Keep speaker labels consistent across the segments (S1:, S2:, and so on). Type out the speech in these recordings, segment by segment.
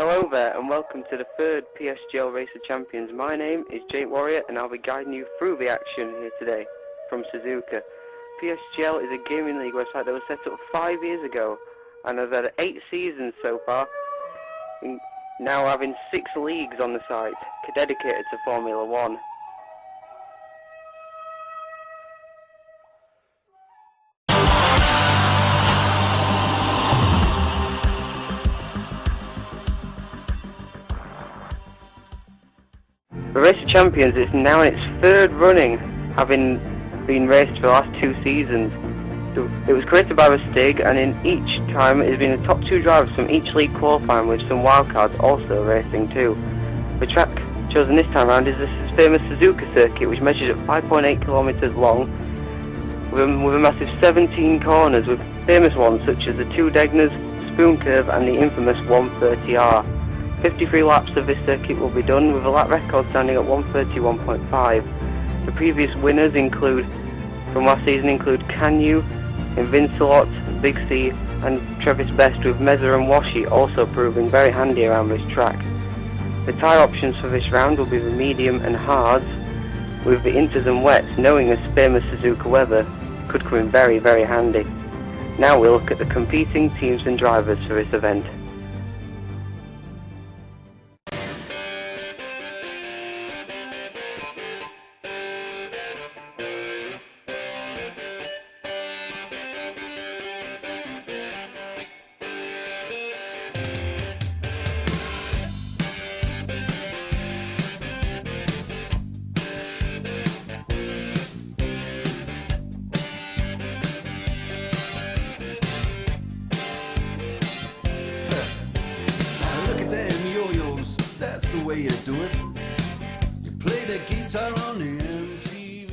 S1: Hello there and welcome to the third PSGL Race of Champions. My name is Jake Warrior and I'll be guiding you through the action here today from Suzuka. PSGL is a gaming league website that was set up 5 years ago and has had 8 seasons so far, now having 6 leagues on the site dedicated to Formula 1. The Race of Champions is now in its 3rd running, having been raced for the last 2 seasons. It was created by Stig, and in each time it has been the top 2 drivers from each league qualifying, with some wildcards also racing too. The track chosen this time around is the famous Suzuka circuit, which measures at 5.8 kilometers long, with a massive 17 corners, with famous ones such as the 2 Degners, Spoon Curve and the infamous 130R. 53 laps of this circuit will be done, with a lap record standing at 131.5. The previous winners from last season include Canyu, Invincilot, Big C and Travis Best, with Mezza and Washi also proving very handy around this track. The tyre options for this round will be the medium and hards, with the inters and wets, knowing this famous Suzuka weather could come in very, very handy. Now we'll look at the competing teams and drivers for this event.
S2: That's the way you do it. You play the guitar on the MTV.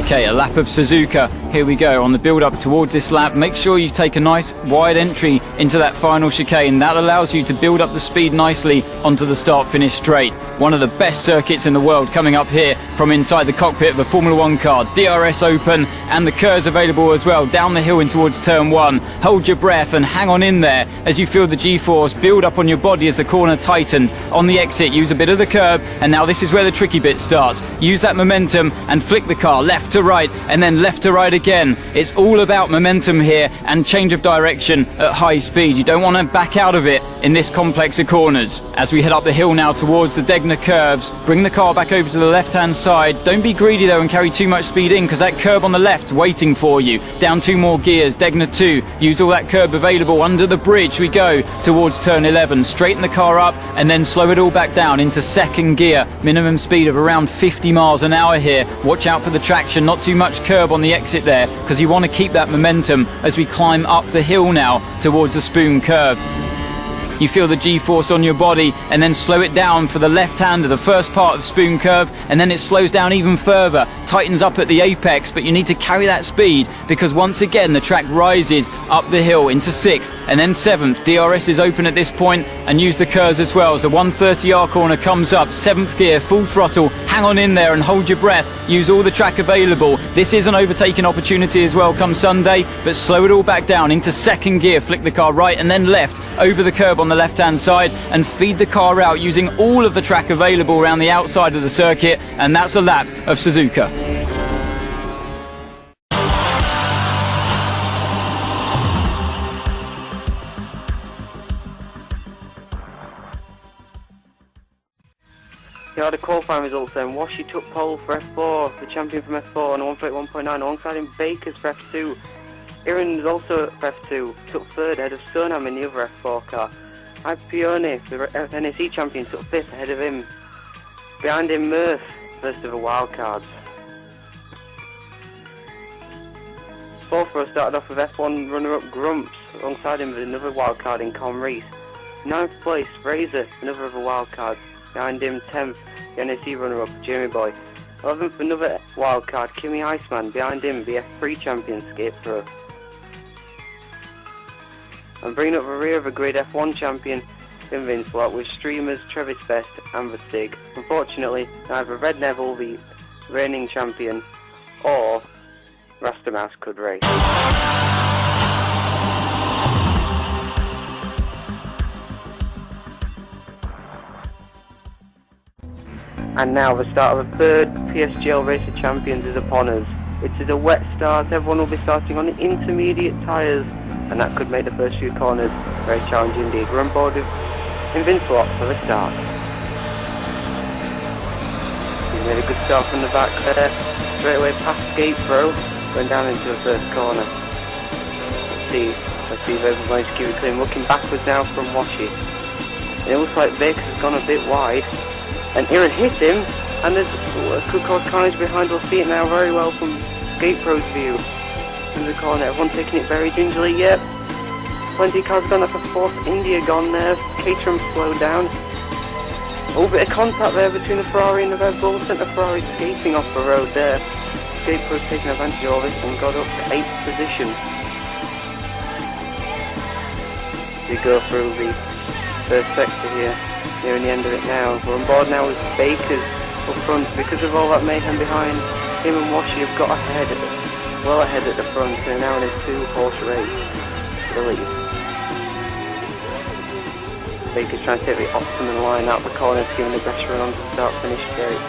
S3: Okay, a lap of Suzuka. Here we go on the build up towards this lap. Make sure you take a nice wide entry into that final chicane. That allows you to build up the speed nicely onto the start-finish straight. One of the best circuits in the world coming up here from inside the cockpit of a Formula 1 car. DRS open and the curves available as well down the hill in towards turn 1. Hold your breath and hang on in there as you feel the G-force build up on your body as the corner tightens. On the exit, use a bit of the curb, and now this is where the tricky bit starts. Use that momentum and flick the car left to right and then left to right again. It's all about momentum here and change of direction at high speed. You don't want to back out of it in this complex of corners. As we head up the hill now towards the Degner curves, bring the car back over to the left-hand side. Don't be greedy though and carry too much speed in, because that curb on the left's waiting for you. Down 2 more gears, Degner 2. Use all that curb available. Under the bridge we go towards turn 11. Straighten the car up and then slow it all back down into 2nd gear. Minimum speed of around 50 miles an hour here. Watch out for the traction, not too much curb on the exit there, because you want to keep that momentum as we climb up the hill now towards the Spoon Curve. You feel the G-force on your body and then slow it down for the left hand of the first part of Spoon Curve, and then it slows down even further, tightens up at the apex, but you need to carry that speed because once again the track rises up the hill into 6th and then 7th. DRS is open at this point, and use the curves as well as the 130R corner comes up. 7th gear, full throttle, hang on in there and hold your breath. Use all the track available. This is an overtaking opportunity as well come Sunday, but slow it all back down into 2nd gear, flick the car right and then left over the curb on the left hand side and feed the car out using all of the track available around the outside of the circuit, and that's a lap of Suzuka.
S1: Here are the qualifying results then. Washi took pole for F4, the champion from F4 on 131.9, alongside him Bakers for F2. Aaron was also for F2, took 3rd ahead of Sonam in the other F4 car. Pione, the NSE champion, took 5th ahead of him. Behind him Murph, first of the wildcards. 4th row started off with F1 runner-up Grumps, alongside him with another wildcard in Con Reese. 9th place, Fraser, another of the wildcards. Behind him 10th, the NSE runner-up Jamie Boy. 11th, another wildcard, Kimi Iceman. Behind him, the F3 champion, Skate Pro. And bringing up the rear of the Grade F1 champion, Invincilat, with streamers Travis Best and Stig. Unfortunately, neither Red Neville, the reigning champion, or Rastamouse could race. And now the start of the third PSGL Race of Champions is upon us. It is a wet start, everyone will be starting on the intermediate tyres, and that could make the first few corners very challenging indeed. We're on board with Invincible for the start. He's made a good start from the back there, straight away past Gate Pro, going down into the first corner. Let's see if everyone's managed to keep it clean. Looking backwards now from Washi. And it looks like Vegas has gone a bit wide. And Iran hit him, and there's a good cause carnage behind. We'll see it now very well from Gate Pro's view. In the corner, everyone taking it very gingerly. Yep, plenty of cars gone. That's a fourth India gone there. Caterham slowed down. Oh, bit of contact there between the Ferrari and the Red Bull. Sent the Ferrari skating off the road there. Gate Pro's taking advantage of it and got up to 8th position. We go through the third sector here. Nearing the end of it now. We're on board now with Bakers up front. Because of all that mayhem behind, him and Washi have got ahead, well ahead at the front. They're now in a 2-horse race for the lead. Baker's trying to take the optimum line out the corner to give him the best run on the start-finish straight.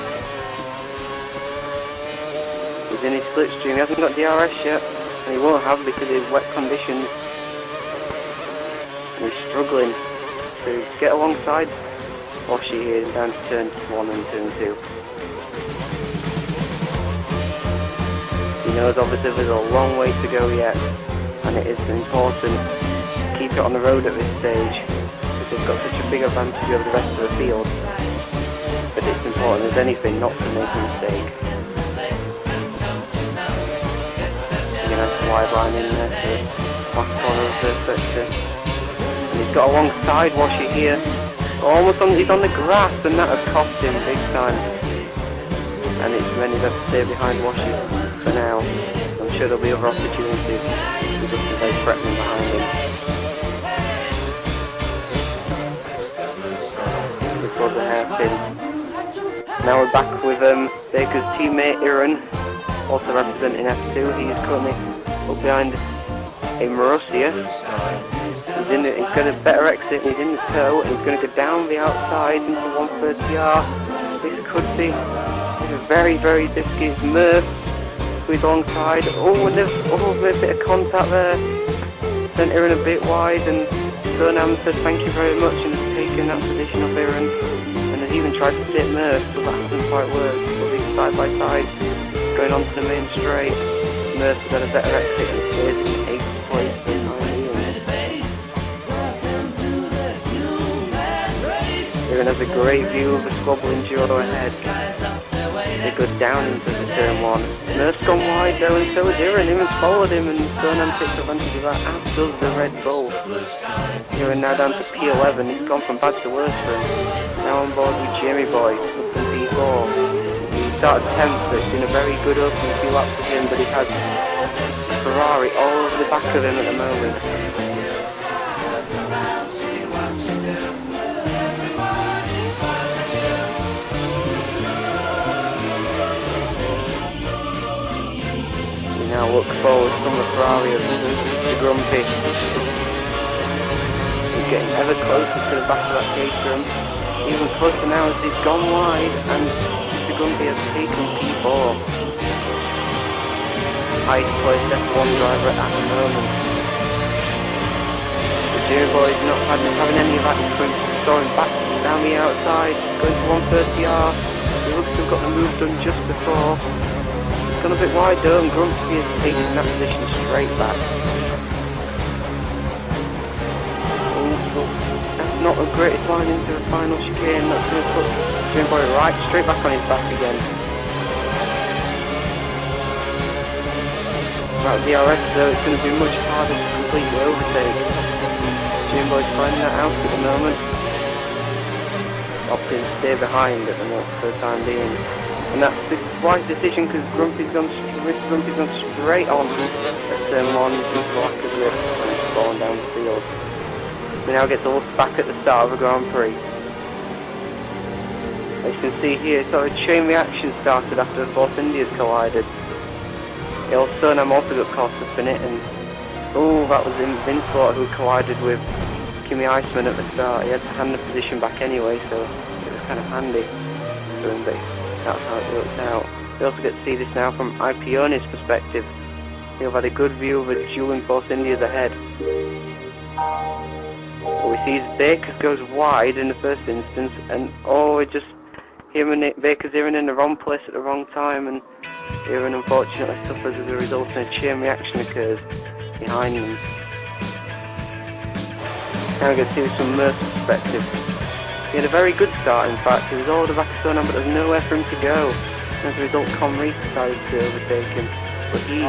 S1: He's in his slipstream. He hasn't got DRS yet, and he won't have because of his wet conditions. And he's struggling to get alongside Washi here down to turn 1 and 2 and 2. He knows obviously there's a long way to go yet, and it is important to keep it on the road at this stage because they've got such a big advantage over the rest of the field. But it's important as anything not to make a mistake. You're going to have to wide line in there to the last corner of the first sector. And he's got alongside Washi here. He's on the grass, and that has cost him big time. And it's meant he's have to stay behind Washi for now. I'm sure there'll be other opportunities. He's just very threatening behind him. Before the hairpin. Now we're back with Baker's teammate Iran, also representing F2. He's currently up behind a Marussia. He's got a better exit, he's in the toe, and he's going to go down the outside into 130R. This could be very, very risky. It's Murph, who's alongside. And there's a bit of contact there. Sent Iran a bit wide, and Burnham said thank you very much and has taken that position off Iran. And has even tried to sit Murph, but that hasn't quite worked. But he's side by side, going on to the main straight. Murph has had a better exit and stays in 8th place behind Ian. Iran has a great view of the squabbling duo ahead. They go down into the turn 1. Murph's gone wide though, and so has Iran. Iran's followed him, and Burnham takes advantage of that, as does the Red Bull. Iran now down to P11. He's gone from bad to worse for him. Now on board with Jimmy Boy, up in P4. He started 10th, so it's been a very good opening few laps for him, but he has Ferrari all over the back of him at the moment. Now look forward from the Ferrari of the Grumpy. He's getting ever closer to the back of that Caterham. Even closer now as he's gone wide, and the Grumpy has taken P4. Highest placed F1 driver at the moment. The Junior Boy is not having any of that influence, soaring back down the outside, going to 130R. He looks to have got the move done just before. Gone a bit wide though, and Grumpy is taking that position straight back. That's not the greatest line into the final chicane. That's going to put Jim Boy right straight back on his back again. Without DRS though, it's going to be much harder to complete the overtake. Jim Boy's finding that out at the moment. Opting to stay behind at the moment for the time being. And that's the wise decision because Grumpy's gone straight on at turn 1 due to the lack of grip and it's fallen down the field. We now get to look back at the start of the Grand Prix. As you can see here, sort of a chain reaction started after the Force Indias collided. Burnham also got caught up in it, and that was Invincible who collided with Kimi Iceman at the start. He had to hand the position back anyway, so it was kind of handy. to him, but that's how it works out. We also get to see this now from Ipioni's perspective. He'll have had a good view of a dueling Force India's ahead. But we see Baker goes wide in the first instance, and it just Baker's hearing in the wrong place at the wrong time, and Aaron unfortunately suffers as a result, and a chain reaction occurs behind them. Now we get to see this from Mercer's perspective. He had a very good start, in fact. He was all the back of Sonan, but there was nowhere for him to go. As a result, Connery decided to overtake him, but he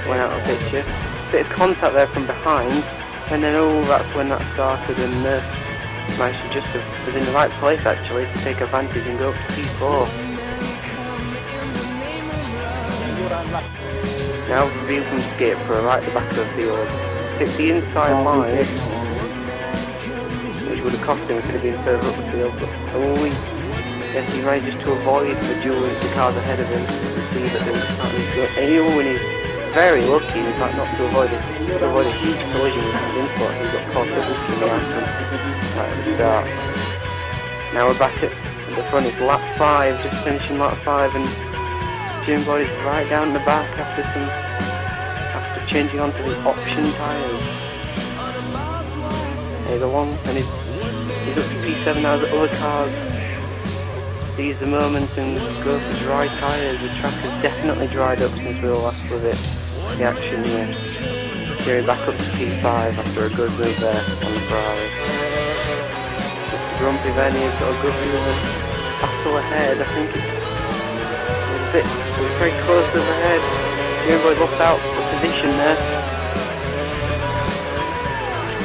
S1: went out of the picture. Bit of contact there from behind, and then that's when that started, and Mercer managed to just was in the right place actually to take advantage and go up to P4. Now view from Skip for right at the back of the field. Takes the inside line, which would have cost him if it had been further up the field, but yes, he manages to avoid the duel with the cars ahead of him to see that there was something good. And even when he's very lucky, in fact, not to avoid a huge collision with his import, he got caught up with the accident right at the start. Now we're back at the front, it's lap 5, just finishing lap 5, and Jim Boyd is right down the back after changing onto the option tyres. He's along, and he's up to P7 now. The other cars seize the moment and go for dry tyres. The track has definitely dried up since we were last with it. The action here. Steering back up to P5 after a good move there on the Ferrari. Mr. Grumpy then, he's got a good view of the battle ahead. I think it was very close to the head. Jim Boyd lost out the position there.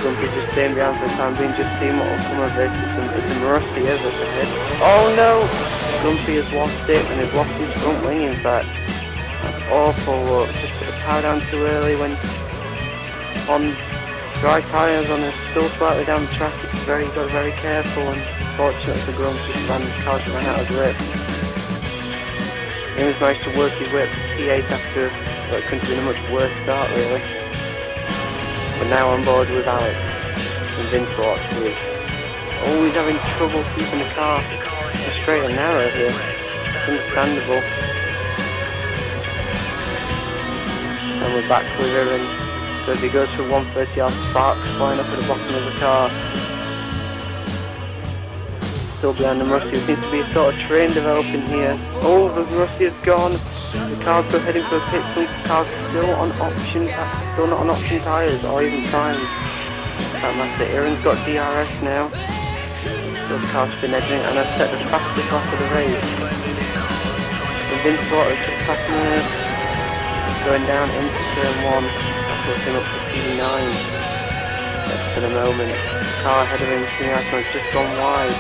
S1: Grumpy just staying behind for the time being, just seeing what will come of this. It's a Marussi over the head. Oh no! Grumpy has lost it, and has lost his front wing in fact. That's awful look. Just put the power down too early when on dry tyres on a still slightly down the track. It's got to be very careful, and fortunately for Grumpy, his car ran out of grip. He has managed to work his way up to P8 after what could have been a much worse start really. We're now on board with Alex and Vincent actually. Always having trouble keeping the car straight and narrow here. It's understandable. And we're back with her, and so as he goes for 130 our sparks flying up at the bottom of the car. Still behind the Rusty, there seems to be a sort of train developing here. Oh, the Rusty is gone. The car's still heading for a pit stop. The car's still on option, still not on option tyres or even primed. That's it. Aaron's got DRS now. So the car's been edging it, and I've set the fastest lap of the race. And Vince Water just passing her, going down into turn 1. That puts him up to P9. For the moment. The car ahead of him, has just gone wide.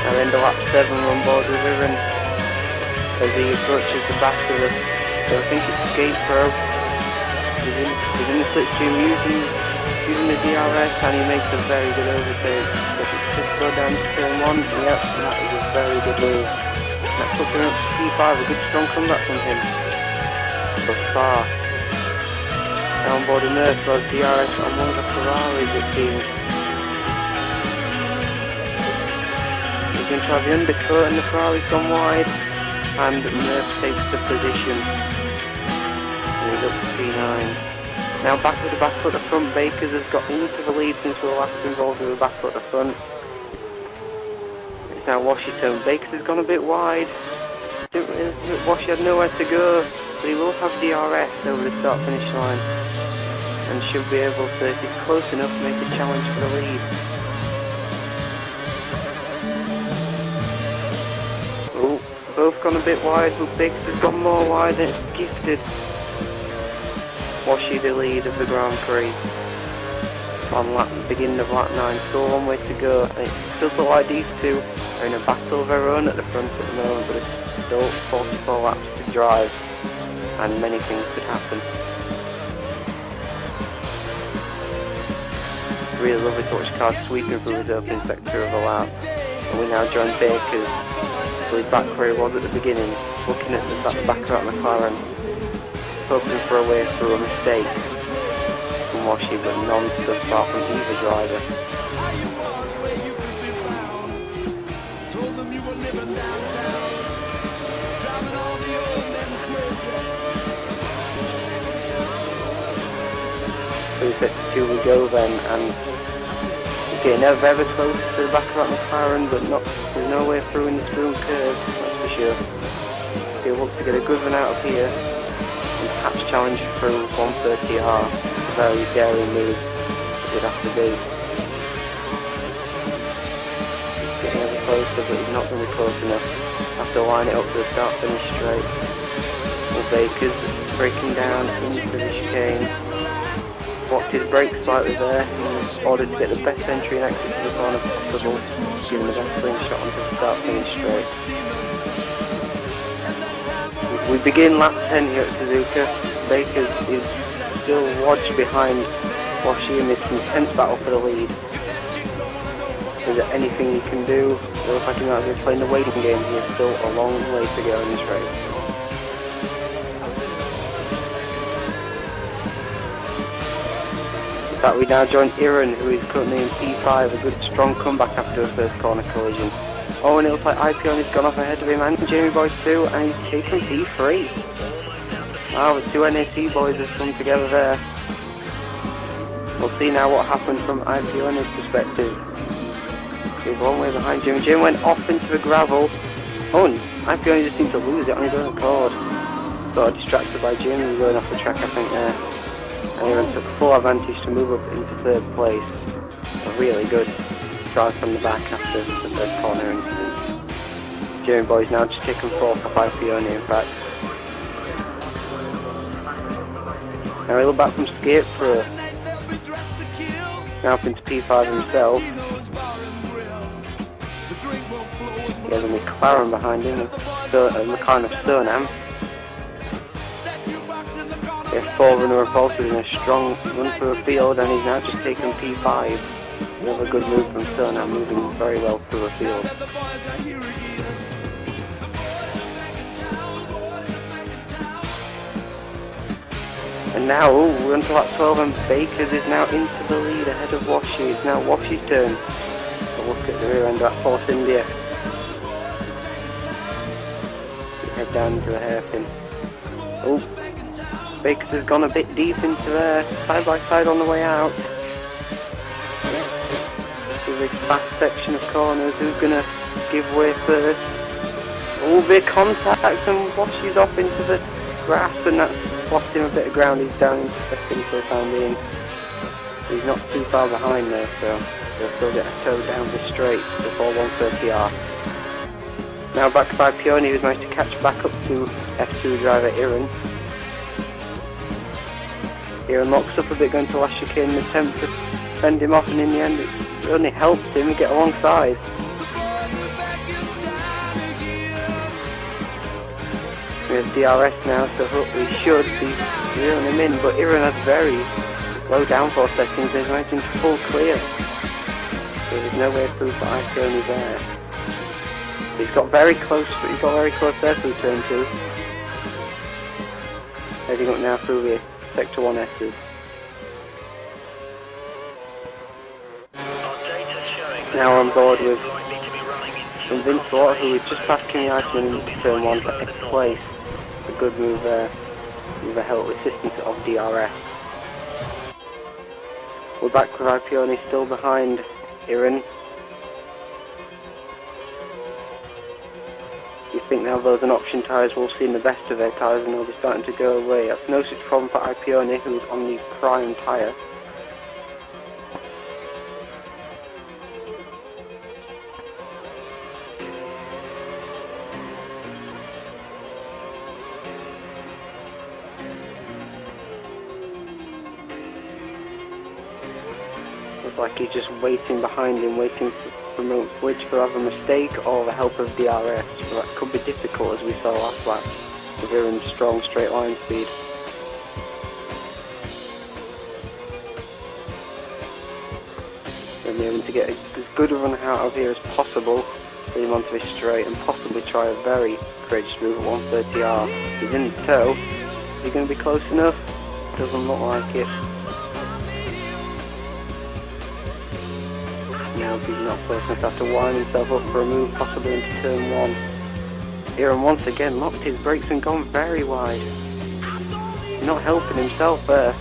S1: Now into lap 7 we're on board with her, and as he approaches the back of the, I think it's Skate Pro, he's in the slipstream using the DRS, and he makes a very good overtake. So if it's just go down to turn 1, yep, that is a very good move. That puts him up to P5, a good strong comeback from him so far. Now on board with Mercer, has DRS on one of the Ferraris it seems. He's going to try the undercut, and the Ferrari's gone wide, and Murph takes the position, and he's up to P9. Now back with the battle at the front, Bakers has got into the lead since we were last involved with the battle at the front. It's now Washington. Bakers has gone a bit wide, Washi had nowhere to go, but he will have DRS over the start finish line, and should be able to, if he's close enough, make a challenge for the lead. Both gone a bit wide, but Biggs has gone more wide, and it's gifted Washi the lead of the Grand Prix on the beginning of lap 9. Still a long way to go, and it does look like these two are in a battle of their own at the front at the moment, but it's still 44 laps to drive, and many things could happen. Really lovely to watch cars sweeping through his opening sector of the lap, and we now join Bakers. So he's back where he was at the beginning, looking at the back of that McLaren, hoping for a way through a mistake from Washi, but none so far from either driver. through sector 2 we go then, and getting ever close to the back of that McLaren, but there's no way through in this boom curve, that's for sure. He wants to get a good run out of here, and perhaps challenge through 130R, a very daring move it would have to be. He's getting ever closer, but he's not going to be close enough. Have to line it up to the start finish straight. Well, Baker's breaking down into the chicane. Blocked his brakes slightly there in order to get the best entry and exit to the corner possible, giving the best swing shot onto the start finish straight. We begin lap 10 here at Suzuka. Baker is still lodged behind Washi in this intense battle for the lead. Is there anything he can do? It looks like he might be playing the waiting game. He has still a long way to go in this race. In fact, we now join Iran, who is currently in P5, a good strong comeback after a first corner collision. Oh, and it looks like Ipion has gone off ahead of him, and Jamie Boys too, and he's taken P3. Wow, the two NAC boys have come together there. We'll see now what happened from Ipion's perspective. He's one way behind Jimmy. Jim went off into the gravel. Oh, and Ipion just seemed to lose it on his own accord. Sort of distracted by Jimmy going off the track, I think, there. And Aaron took full advantage to move up into third place. A really good drive from the back after the first corner incident. Jimmy Boy's now just taken fourth off Ipione, in fact. Now he'll back from skate for now up into P5 himself. He has a McLaren behind him, a McLaren of Suriname. He has 4 runner repulsors in a strong run through the field, and he's now just taken P5. Another good move from Suriname, moving very well through the field. And now, we're on to lap 12, and Bakers is now into the lead ahead of Washi. It's now Washi's turn to look at the rear end of that Force India. Head down into the hairpin. Oh, Bakers has gone a bit deep into there, side by side on the way out. With this fast section of corners, who's going to give way first? Oh, big contact, and Washi's off into the grass, and that's lost him a bit of ground. He's down into second for the time being. He's not too far behind there, so he'll still get a toe down the straight before 130R. Now back by Pioni, who's managed to catch back up to F2 driver Iran. Iran locks up a bit going to last chicane and attempt to fend him off, and in the end it only helped him get alongside. We have DRS now, so hopefully should be reeling him in, but Iran has very low downforce settings, he's managing to pull clear. So there's no way through for Ipioni there. He's got very close, but he's got very close there through turn 2. Heading up now through the sector 1 S's. Now on board with Vince Water, who is just past Kimi Iceman into turn 1 for 8th place. A good move there, with a help assistance of DRS. We're back with Ipioni still behind Iran. You think now those and option tyres will see the best of their tyres and they'll be starting to go away. That's no such problem for Ipioni, who's on the prime tyre. Looks like he's just waiting behind him, waiting for either a mistake or the help of DRS, so that could be difficult as we saw last lap with Iran's strong straight line speed. We're aiming to get as good a run out of here as possible, get him onto his straight and possibly try a very courageous move at 130R. He's in the tow. Is he going to be close enough? Doesn't look like it. Now he's not close enough to have to wind himself up for a move possibly into turn 1. Iran once again locked his brakes and gone very wide. Not helping himself there.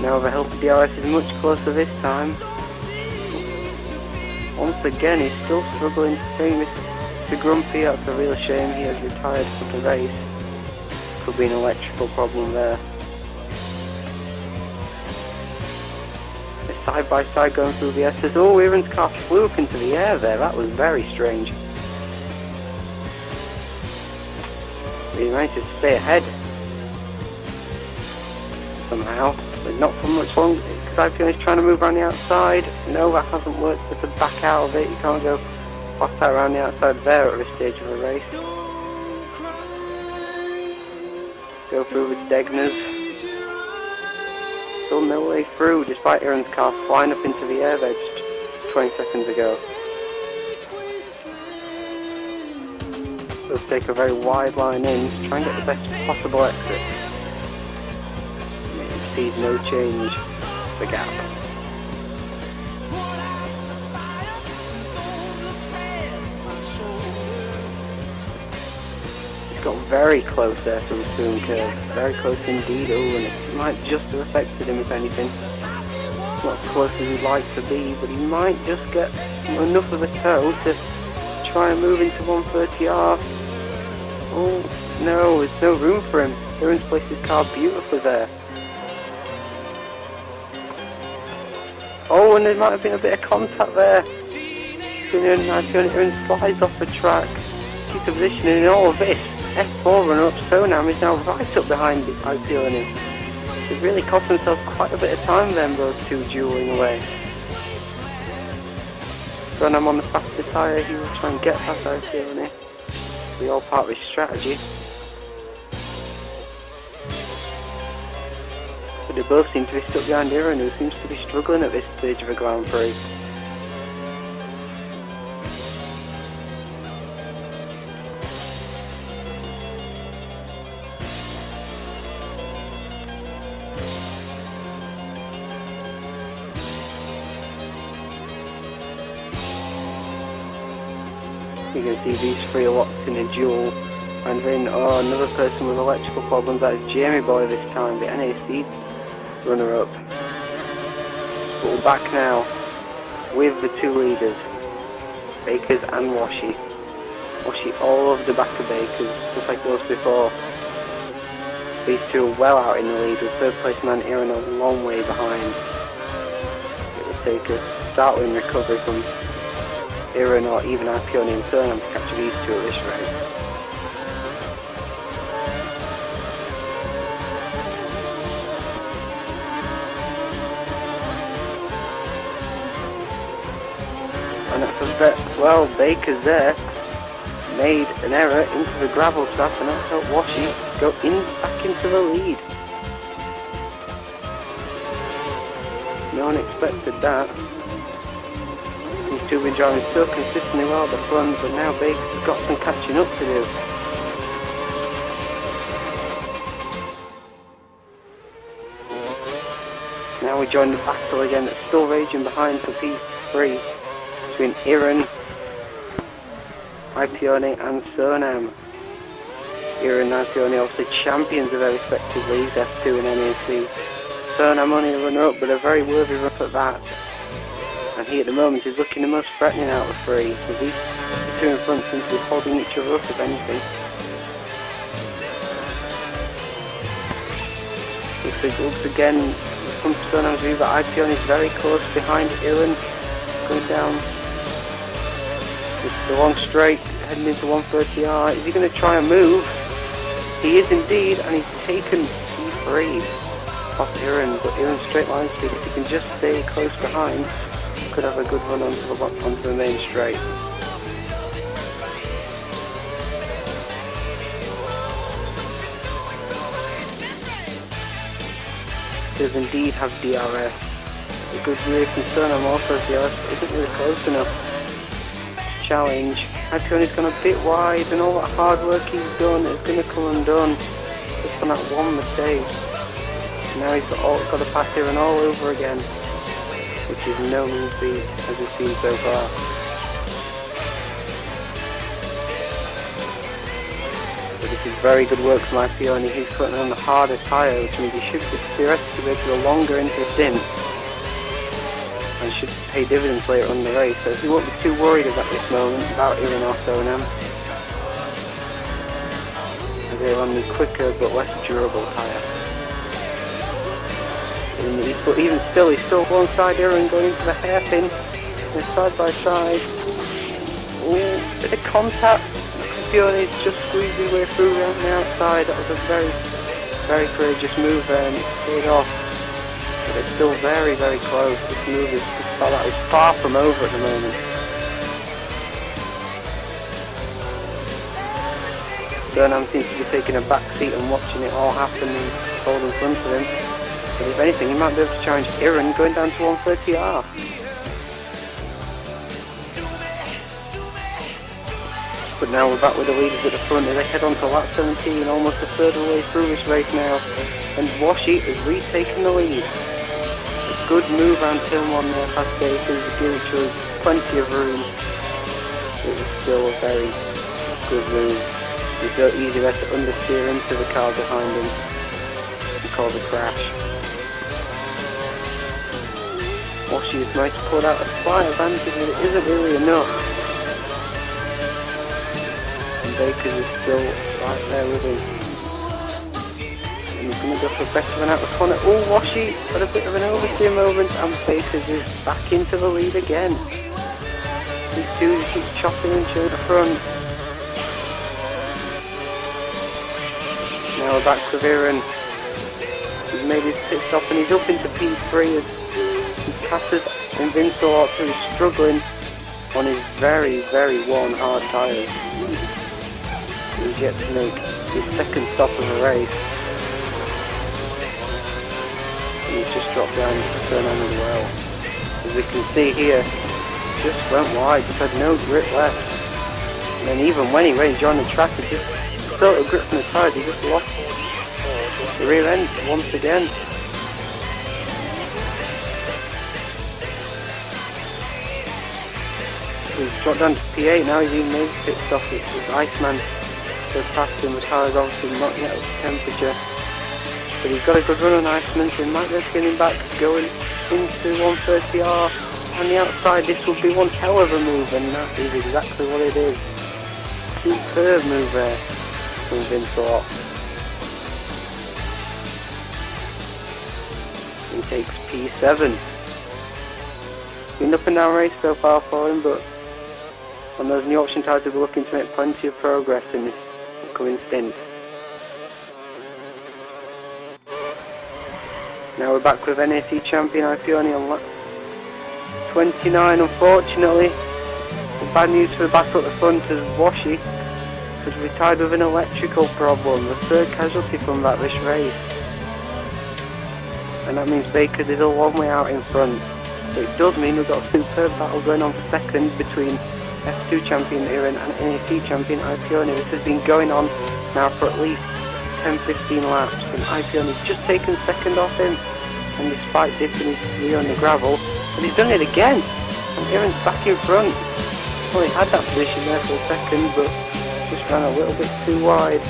S1: Now the help of DRS is much closer this time. Once again, he's still struggling to bring this to Grumpy. That's a real shame. He has retired for the race. Could be an electrical problem there. They're side by side going through the S's. Oh, Aaron's car flew up into the air there. That was very strange. He managed to stay ahead somehow, but not for much longer, because IPN is trying to move around the outside. No, that hasn't worked. With the back out of it, you can't go fast out around the outside there at this stage of a race. Go through with Degners. Still no way through, despite Aaron's car flying up into the air there just 20 seconds ago. Let's take a very wide line in to try and get the best possible exit. See no change, the gap. He's got very close there to the spoon curve, very close indeed. Oh, and it might just have affected him if anything. Not as close as he'd like to be, but he might just get enough of a toe to try and move into 130R. Oh no, there's no room for him. Aaron's placed his car beautifully there. Oh, and there might have been a bit of contact there. Aaron slides off the track. Keeps the position in all of this. F4 runner-up Sonam is now right up behind IPO and him. They've really cost themselves quite a bit of time then, those two dueling away. Sonam on the faster tyre, he will try and get past IPO and him. Be all part of his strategy. But they both seem to be stuck behind Aaron, who seems to be struggling at this stage of a Grand Prix. You can see these three are locked in a duel, and then another person with electrical problems. That is Jamie Boy this time, the NAC runner-up. But we're back now with the two leaders, Bakers and Washi. Washi all over the back of Bakers, just like those before. These two are well out in the lead, with third place man Aaron a long way behind. It will take a startling recovery from Aaron or even Arpione and Turnham to catch these two at this race. And that's a bit, well, Baker's there made an error into the gravel trap, and that's helped Washi go back into the lead. No one expected that. These two have been driving so consistently well at the front, but now Baker's got some catching up to do. Now we join the battle again that's still raging behind for P3 between Aaron, Ipione and Sonam. Aaron and Ipione obviously champions of their respective leagues, F2 and NAC. Sonam only a runner-up, but a very worthy run at that. And he at the moment is looking the most threatening out of the three, with these two in front seem to be holding each other up if anything. Looks again from Sonam's view, but Ipione is very close behind Aaron, going down the long straight, heading into 130R. Is he going to try and move? He is indeed, and he's taken P3 off Aaron, but Aaron's straight line speed, if he can just stay close behind, could have a good run onto the main straight. Does indeed have DRS. A good rear concern on also DRS, but isn't really close enough. Challenge. Ipone's gone a bit wide, and all that hard work he's done is going to come undone just on that one mistake. Now he's got to pass Aaron all over again, which is no mean feat as we've seen so far. But the is very good work from Ipione. He's putting on the harder tyre, which means he should theoretically be able to go longer into the stint and should pay dividends later on in the race. So he won't be too worried at this moment about Irin or Sonam, as they're on the quicker but less durable tyre. But even still, he's still alongside Irin going into the hairpin. They're side by side. Ooh, bit of contact. Ipione just squeezed his way through around the outside. That was a very, very courageous move there, and it paid off. But it's still very, very close. This move is far from over at the moment. Burnham seems to be taking a back seat and watching it all happen and hold in front of him. But if anything, he might be able to challenge Irin going down to 130R. But now we're back with the leaders at the front as they head on to lap 17, almost a third of the way through this race now. And Washi is retaking the lead. A good move around turn 1 there past Baker, giving each other plenty of room. It was still a very good move. It was so easy there to understeer into the car behind him and cause a crash. Washi has managed to pull out a slight advantage, but it isn't really enough. And Baker is still right there with him. And he's going to go for a better run out the corner. Oh, Washi had a bit of an oversteer moment, and Baker is back into the lead again. These two keep chopping and chewing the front. Now we're back with Irin. He's made his pit stop and he's up into P3 as he passes Invincible, who is struggling on his very, very worn hard tyres. He's yet to make his second stop of the race. And he's just dropped down to turn on as well. As we can see here, just went wide, just had no grip left. And then even when he went on the track, he just still had a grip from the tyres, he just lost the rear end once again. He's dropped down to P8 now, he's even made a pit stop. It's Iceman goes past him, the tyre's obviously not yet at temperature. But he's got a good run on Iceman, so he might be able to get him back going into 130R. On the outside, this will be one hell of a move, and that is exactly what it is. Superb move there from Vincent. He takes P7. Been up and down race so far for him, but on those new option tyres we'll be looking to make plenty of progress in this upcoming stint. Now we're back with NAC champion Ipione on lap 29. Unfortunately, the bad news for the battle at the front is Washi has retired with an electrical problem, the third casualty from this race. And that means Baker is a long way out in front. So it does mean we've got a superb battle going on for second between F2 champion Irin and NAC champion Ipione. This has been going on now for at least 10-15 laps, and Ipione's just taken second off him, and despite dipping his wheel on the gravel, but he's done it again, and Irin's back in front. Well, he had that position there for a second, but just ran a little bit too wide,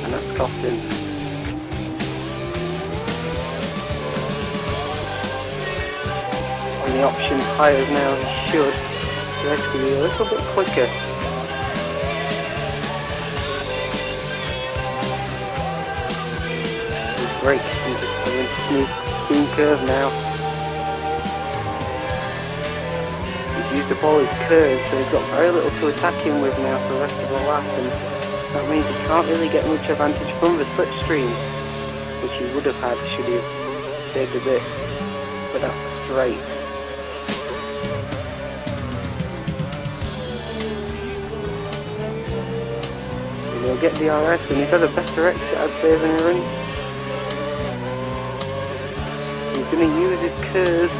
S1: and that's cost him. On the option tyres now, he should be a little bit quicker. His brakes into smooth curve now. He's used up all his curves, so he's got very little to attack him with now for the rest of the lap, and that means he can't really get much advantage from the slipstream, which he would have had should he have saved a bit for that straight. He'll get the RS, and he's had a better exit, I'd say, than Irin. He's going to use his curves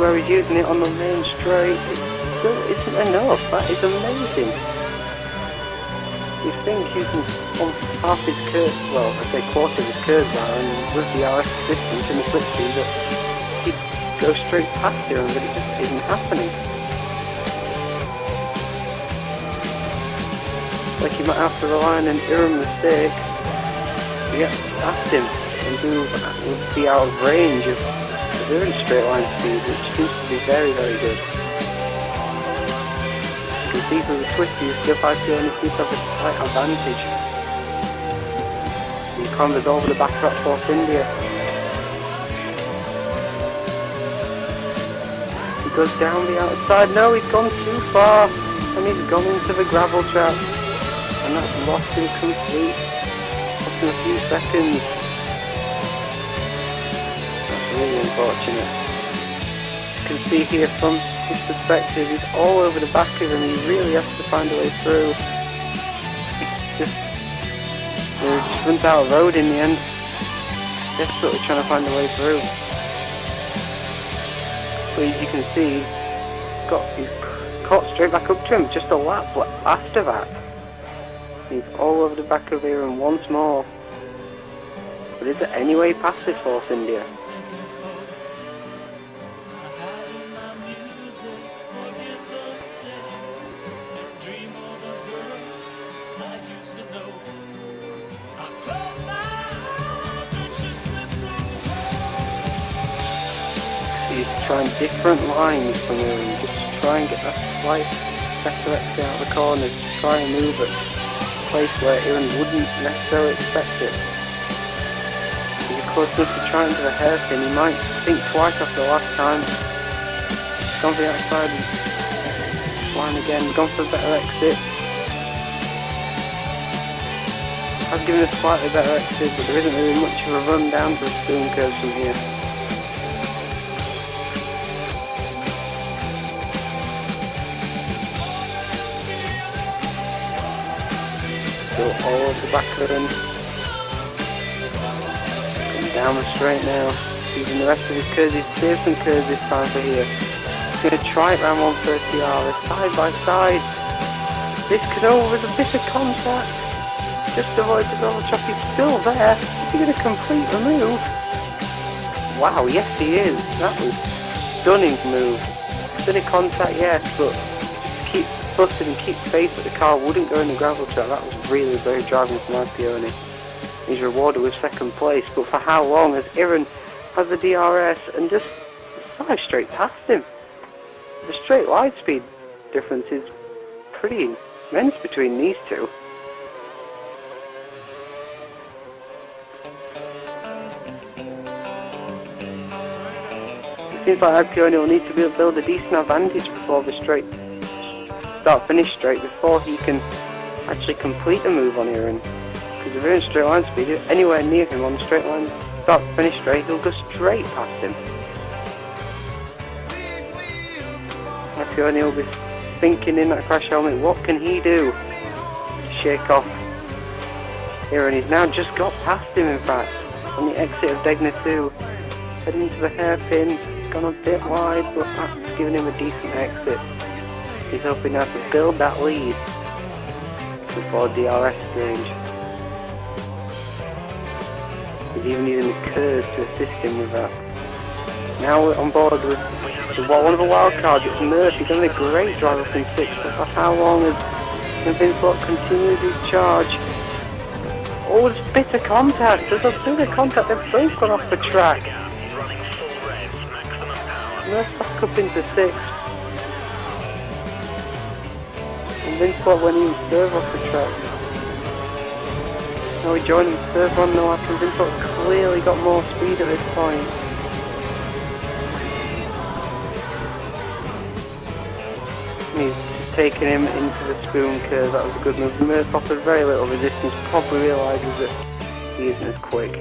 S1: where he's using it on the main straight. It still isn't enough. That is amazing. You'd think using half his curves, well, I'd say quarter of his curves are, and with the RS assistance in the slipstream, that he'd go straight past Irin, but it just isn't happening. like he might have to rely on an error mistake to get past him and would be out of range of their straight line speed, which seems to be very, very good. You can see through the twisties, the 5P only seems to have a slight advantage. He combos over the back of that Force India. He goes down the outside. No, he's gone too far, and he's gone into the gravel trap, and that's lost him complete. Lost him a few seconds. That's really unfortunate. You can see here from his perspective, he's all over the back of him. He really has to find a way through. Just runs out of road in the end. Desperately trying to find a way through. But as you can see, he's caught straight back up to him just a lap after that. He's all over the back of here and once more. But is there any way past this Force India? He's trying different lines from here and just try and get that slight better exit out of the corners, try and move at a place where Aaron wouldn't necessarily expect it. He's close enough to try and do a hairpin. He might think twice after the last time. Gone for the outside line again, gone for a better exit. I've given a slightly better exit, but there isn't really much of a run down to the spoon curves from here. Still all over the back of him. Coming down the straight now. Using the rest of his curves. He's saved some curves this time for here. He's going to try it round 130R. They're side by side. This could over with a bit of contact. Just avoid the gravel trap. He's still there. Is he going to complete the move? Wow, yes he is. That was a stunning move. Bit of contact, yes, but just keep busted and keep faith that the car wouldn't go in the gravel trap. That was really very driving from Alpione. He's rewarded with second place, but for how long? As Aaron has the DRS and just 5 straight past him. The straight line speed difference is pretty immense between these two. It seems like Alpione will need to build a decent advantage before the start-finish straight before he can actually complete the move on Aaron. Because if Aaron's straight line speed is anywhere near him on the straight line start-finish straight, he'll go straight past him. Alpione will be thinking in that crash helmet, what can he do to shake off Aaron? He's now just got past him in fact on the exit of Degner 2. Heading into the hairpin, gone a bit wide, but that's giving him a decent exit. He's hoping now to build that lead before DRS range. He's even using the curves to assist him with that. Now we're on board with one of the wild cards. It's Murphy. He's done a great driver from 6th, but for how long has Vince Watt continued his charge? Oh, there's a bit of contact. There's a bit of contact. They've both gone off the track. Murphy back up into 6th. And Vince Watt went in 3rd off the track. Now we join him 3rd on the lap, and Vince Watt clearly got more speed at this point. He's taking him into the spoon curve. That was a good move. Murph offered very little resistance, probably realises that he isn't as quick.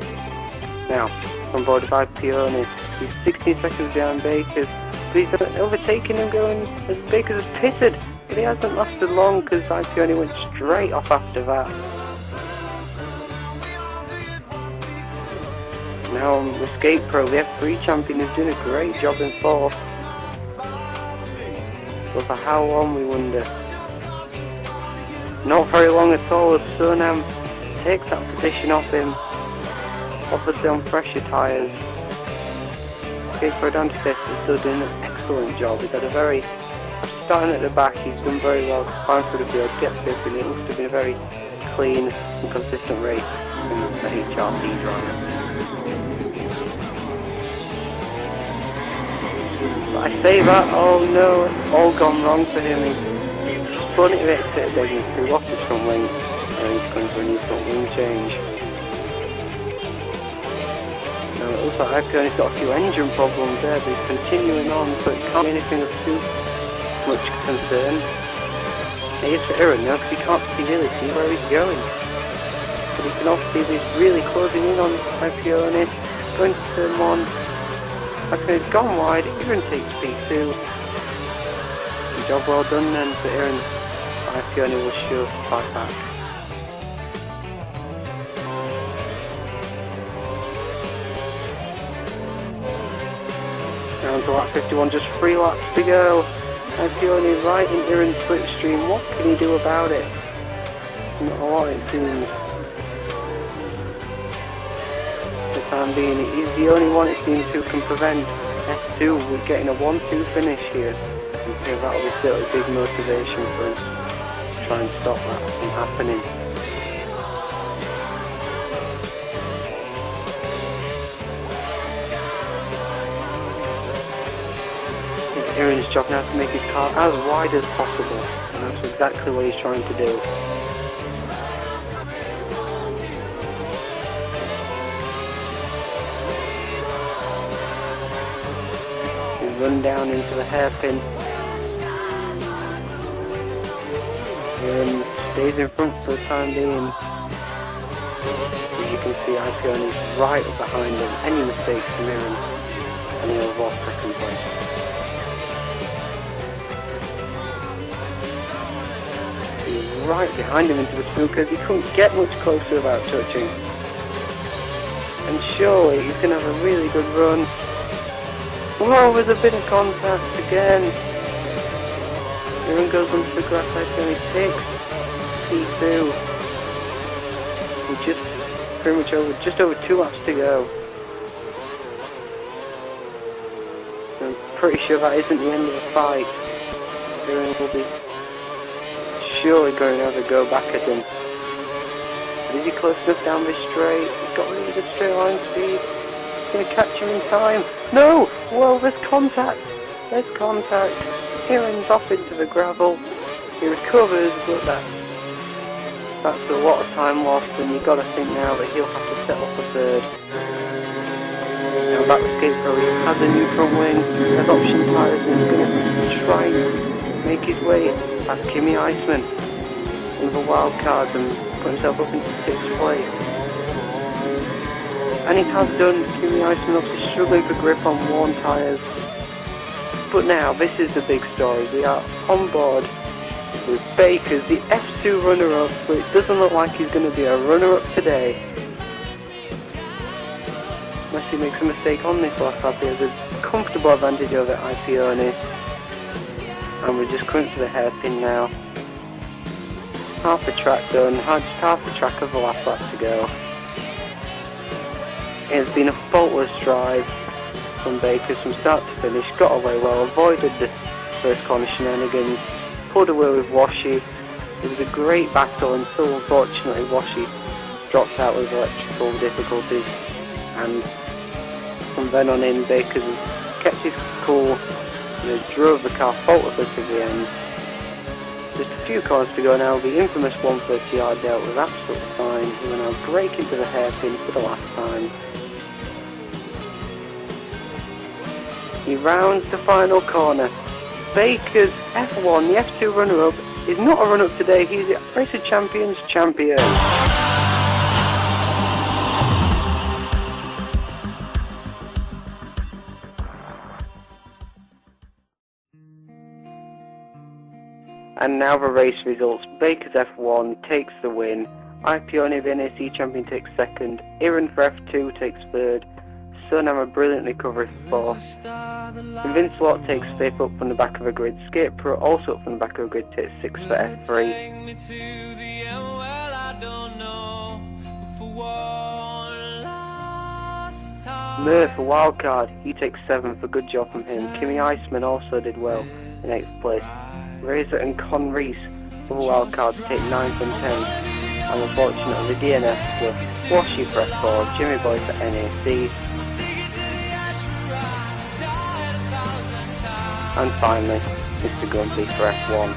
S1: Now, on board by Pione. He's 16 seconds behind Bakers. But he's overtaking him going as Bakers has pitted. But he hasn't lasted long because Pione went straight off after that. Now on Escape Pro, the F3 champion, is doing a great job in 4th. But for how long, we wonder. Not very long at all, as Sunam takes that position off him. Obviously on pressure tyres. Escape Pro down to 5th is still doing an excellent job. He's had a very starting at the back, he's done very well to climb through the field, get fifth, and it looks to have been a very clean and consistent race in the HRP driver. But I say that, oh no, it's all gone wrong for him. He spun it a bit to digging through, lost his front wing, and he's going for a new front wing change. Now it looks like I've got a few engine problems there, but he's continuing on, so it can't be anything of too much concern. It is for Aaron now, because he can't really see where he's going. But he can also see that he's really closing in on Ipione, going to turn 1. Ipione has gone wide, Aaron takes P2. Good job well done then for Aaron. Ipione will show fight back. Down to lap 51, just 3 laps to go. Ipione right in Aaron's slipstream. What can he do about it? Not a lot, it seems. For the time being, he's the only one it seems who can prevent S2 with getting a 1-2 finish here. And so that'll be still a big motivation for him to try and stop that from happening. Aaron's job now to make his car as wide as possible, and that's exactly what he's trying to do. He's run down into the hairpin. Aaron stays in front for the time being. As you can see, Ipione is right up behind him. Any mistakes from Aaron, and he'll have lost second place. Right behind him into the Suzuka, he couldn't get much closer without touching. And surely he's going to have a really good run. Whoa, there's a bit of contact again. Aaron goes onto the grass, Ipione takes P2. We're just pretty much over, just over 2 laps to go. I'm pretty sure that isn't the end of the fight. Aaron will be surely going to have a go back at him. But is he close enough down this straight? He's got really good straight line speed. He's going to catch him in time. No! Well, there's contact. There's contact. Aaron's off into the gravel. He recovers, but that's a lot of time lost, and you've got to think now that he'll have to settle for third. Now back to skate pro, he has a new front wing, has option tyres, and he's going to try and make his way past Kimi Iceman, one of the wild cards, and put himself up into 6th place. And he has done. Kimi Iceman obviously struggling for grip on worn tyres. But now, this is the big story. We are on board with Bakers, the F2 runner-up, but it doesn't look like he's going to be a runner-up today. Unless he makes a mistake on this last lap, he has a comfortable advantage over Ipione. And we're just coming to the hairpin now. Half the track done, just half the track of the last lap to go. It has been a faultless drive from Bakers from start to finish, got away well, avoided the first corner shenanigans, pulled away with Washi. It was a great battle, and so unfortunately Washi dropped out with electrical difficulties, and from then on in Bakers kept his cool. They drove the car faultlessly to the end. Just a few corners to go now. The infamous 130 yard out was absolutely fine. He will now break into the hairpin for the last time. He rounds the final corner. Baker's F1, the F2 runner-up, is not a run-up today. He's the Race of Champions champion. And now the race results. Baker's F1 takes the win. Ipione, the NAC champion, takes second. Aaron for F2 takes third. Sonama brilliantly covers fourth. Vince Watt takes fifth up from the back of the grid. Skate Pro also up from the back of the grid takes sixth for F3. Murph, a wildcard, he takes seventh. A good job from him. Kimi Iceman also did well in 8th place. Razor and Con Reese for the wildcards to take 9th and 10th. And unfortunately DNS were Washy for F4, Jimmy Boy for NAC, and finally Mr. Grumpy for F1.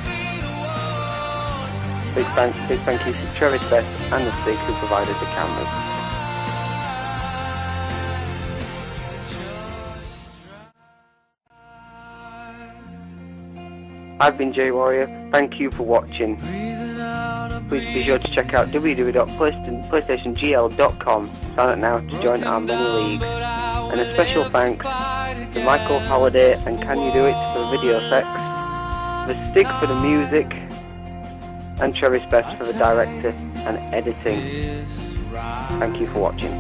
S1: Big thank you to Travis Best and the Stig who provided the cameras. I've been Jay Warrior, thank you for watching. Please be sure to check out www.PlayStationGL.com. Sign up now to join our many leagues. And a special thanks to Michael Halliday and Can You Do It for the video effects, the Stig for the music, and Travis Best for the director and editing. Thank you for watching.